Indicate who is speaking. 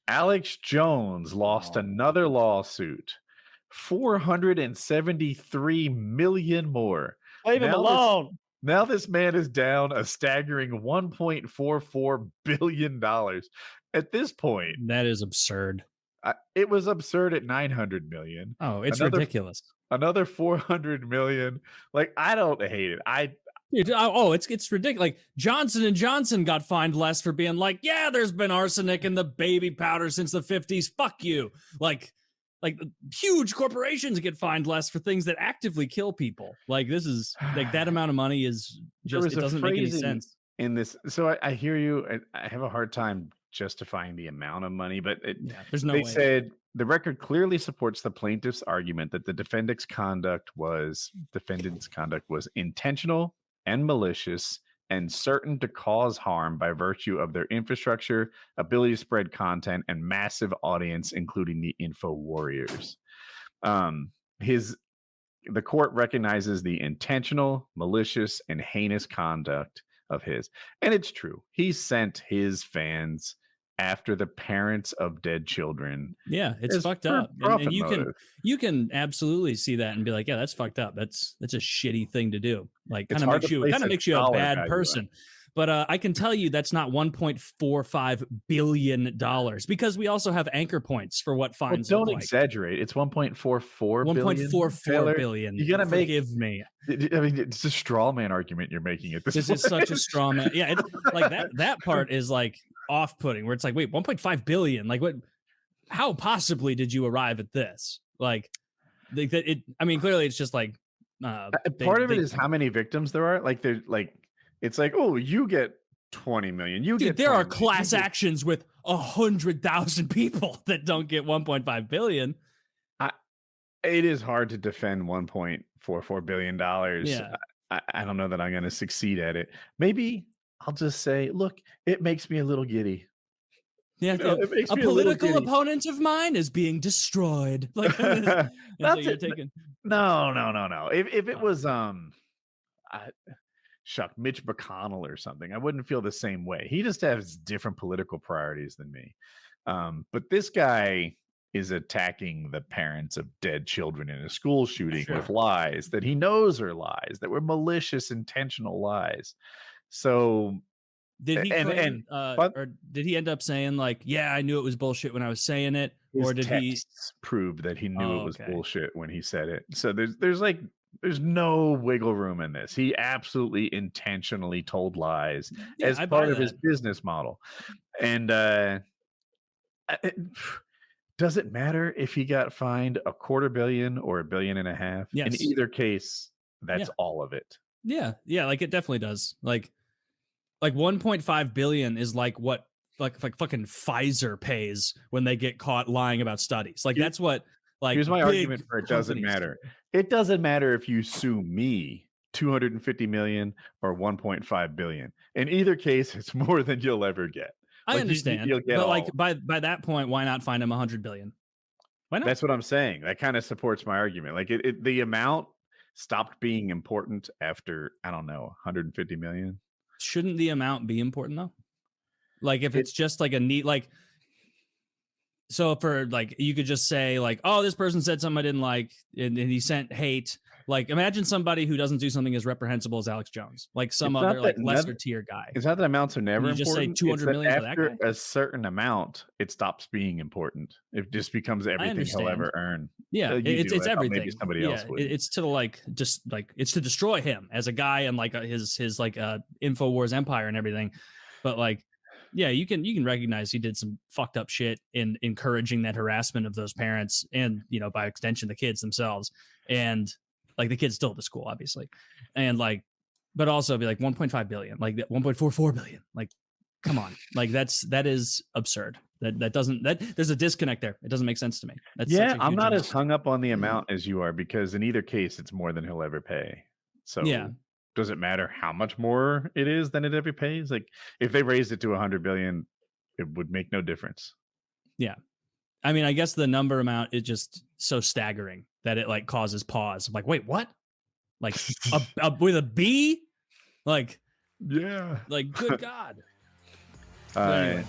Speaker 1: Alex Jones lost another lawsuit. 473 million more.
Speaker 2: Leave him alone.
Speaker 1: Now this man is down a staggering $1.44 billion. At this point,
Speaker 3: that is absurd.
Speaker 1: It was absurd at 900 million.
Speaker 3: Oh, it's ridiculous.
Speaker 1: Another 400 million. Like, I don't hate it.
Speaker 3: It's ridiculous. Like, Johnson & Johnson got fined less for being like, yeah, there's been arsenic in the baby powder since the 50s. Fuck you. Like huge corporations get fined less for things that actively kill people. Like, this is like, that amount of money is just, it doesn't make any sense
Speaker 1: in this. So I hear you. I have a hard time justifying the amount of money, but
Speaker 3: there's no way.
Speaker 1: They said the record clearly supports the plaintiff's argument that the defendant's conduct was intentional and malicious and certain to cause harm by virtue of their infrastructure, ability to spread content, and massive audience, including the info warriors. The court recognizes the intentional, malicious, and heinous conduct of his. And it's true. He sent his fans after the parents of dead children.
Speaker 3: Yeah, it's fucked up. And you can absolutely see that and be like, yeah, that's fucked up. That's a shitty thing to do. Like, kind of makes you a bad person. But I can tell you that's not $1.45 billion because we also have anchor points for what fines.
Speaker 1: Don't exaggerate. It's $1.44 billion.
Speaker 3: $1.44 billion.
Speaker 1: You gotta
Speaker 3: forgive me.
Speaker 1: I mean, it's a straw man argument you're making at this point.
Speaker 3: This is such a straw man. Yeah, like that part is like off-putting, where it's like, wait, 1.5 billion. Like, what? How possibly did you arrive at this? Like, I mean, clearly it's just like
Speaker 1: part of it is how many victims there are. Like, they're like. It's like, oh, you get 20 million.
Speaker 3: There are class actions with 100,000 people that don't get 1.5 billion.
Speaker 1: It is hard to defend $1.44 billion.
Speaker 3: Yeah.
Speaker 1: I don't know that I'm going to succeed at it. Maybe I'll just say, look, it makes me a little giddy.
Speaker 3: Yeah, a political opponent of mine is being destroyed. Like,
Speaker 1: that's you're taking. No. If it was Mitch McConnell or something, I wouldn't feel the same way. He just has different political priorities than me. But this guy is attacking the parents of dead children in a school shooting with lies that he knows are lies, that were malicious, intentional lies. So
Speaker 3: did he or did he end up saying like, yeah, I knew it was bullshit when I was saying it? Or did he
Speaker 1: prove that he knew it was bullshit when he said it? So there's no wiggle room in this. He absolutely intentionally told lies as part of his business model. And does it matter if he got fined $250 million or $1.5 billion?
Speaker 3: Yes.
Speaker 1: In either case, that's all of it.
Speaker 3: Yeah, like it definitely does. Like 1.5 billion is like what like fucking Pfizer pays when they get caught lying about studies. Like that's what. Like,
Speaker 1: here's my argument for it doesn't matter. It doesn't matter if you sue me $250 million or $1.5 billion. In either case, it's more than you'll ever get.
Speaker 3: I understand, but like by that point, why not find him $100 billion? Why not?
Speaker 1: That's what I'm saying. That kind of supports my argument. Like the amount stopped being important after, I don't know, 150 million.
Speaker 3: Shouldn't the amount be important though? Like if it's just like a neat like. So for like, you could just say like, oh, this person said something I didn't like, and he sent hate. Like, imagine somebody who doesn't do something as reprehensible as Alex Jones, like some other like lesser tier guy.
Speaker 1: It's not that amounts are never important.
Speaker 3: You just say 200 million for that guy?
Speaker 1: After a certain amount, it stops being important. It just becomes everything he'll ever earn.
Speaker 3: Yeah, it's everything.
Speaker 1: Maybe somebody else would.
Speaker 3: It's to like just like it's to destroy him as a guy and like his like InfoWars empire and everything. But like. Yeah, you can recognize he did some fucked up shit in encouraging that harassment of those parents and, you know, by extension, the kids themselves. And like the kids still at the school, obviously. And like, but also be like 1.5 billion, like 1.44 billion. Like, come on. Like that is absurd. There's a disconnect there. It doesn't make sense to me.
Speaker 1: I'm not as hung up on the amount as you are, because in either case, it's more than he'll ever pay. So yeah. Does it matter how much more it is than it ever pays? Like if they raised it to 100 billion, it would make no difference.
Speaker 3: Yeah. I mean, I guess the number amount is just so staggering that it like causes pause. I'm like, wait, what? Like with a B? Like,
Speaker 1: yeah.
Speaker 3: Like, good God.
Speaker 1: Anyway.